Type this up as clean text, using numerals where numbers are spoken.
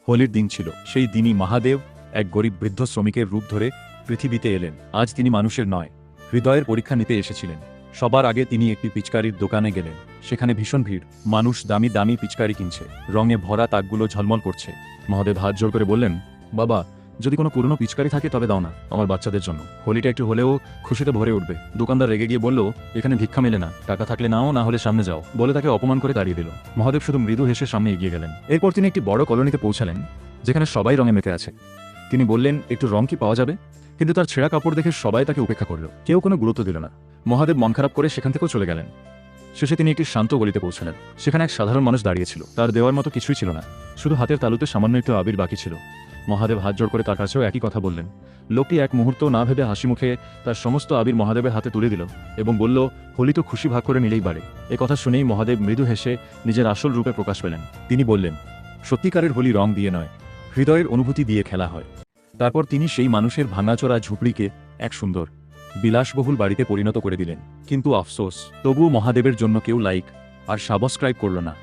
হোলির দিন ছিল। সেই দিনই মহাদেব এক গরিব বৃদ্ধ শ্রমিকের রূপ ধরে পৃথিবীতে এলেন। আজ তিনি মানুষের নয়, হৃদয়ের পরীক্ষা নিতে এসেছিলেন। সবার আগে তিনি একটি পিচকারির দোকানে গেলেন। সেখানে ভীষণ ভিড়, মানুষ দামি দামি পিচকারি কিনছে, রঙে ভরা তাকগুলো ঝলমল করছে। মহাদেব হাত জোর করে বললেন, বাবা, যদি কোনো পুরনো পিচকারি থাকে তবে দাও না, আমার বাচ্চাদের জন্য। হোলিটা একটু হলেও খুশিতে ভরে উঠবে। দোকানদার রেগে গিয়ে বলল, এখানে ভিক্ষা মেলে না, টাকা থাকলে নাও, না হলে সামনে যাও, বলে তাকে অপমান করে তাড়িয়ে দিল। মহাদেব শুধু মৃদু হেসে সামনে এগিয়ে গেলেন। এরপর তিনি একটি বড় কলোনিতে পৌঁছালেন, যেখানে সবাই রঙে মেতে আছে। তিনি বললেন, একটু রং কি পাওয়া যাবে? কিন্তু তার ছেঁড়া কাপড় দেখে সবাই তাকে উপেক্ষা করল, কেউ কোনো গুরুত্ব দিল না। মহাদেব মন খারাপ করে সেখান থেকেও চলে গেলেন। শেষে তিনি একটি শান্ত গলিতে পৌঁছলেন। সেখানে এক সাধারণ মানুষ দাঁড়িয়েছিল। তার দেওয়ার মতো কিছুই ছিল না, শুধু হাতের তালুতে সামান্য একটু আবির বাকি ছিল। মহাদেব হাত জোড় করে তার কাছেও একই কথা বললেন। লোকটি এক মুহূর্ত না ভেবে হাসি মুখে তার সমস্ত আবির মহাদেবের হাতে তুলে দিল এবং বলল, হোলি তো খুশি ভাগ করে নিলেই বাড়ে। এ কথা শুনেই মহাদেব মৃদু হেসে নিজের আসল রূপে প্রকাশ পেলেন। তিনি বললেন, সত্যিকারের হোলি রং দিয়ে নয়, হৃদয়ের অনুভূতি দিয়ে খেলা হয়। তারপর তিনি সেই মানুষের ভাঙাচোরা ঝুপড়িকে এক সুন্দর বিলাসবহুল বাড়িতে পরিণত করে দিলেন। কিন্তু আফসোস, তবুও মহাদেবের জন্য কেউ লাইক আর সাবস্ক্রাইব করল না।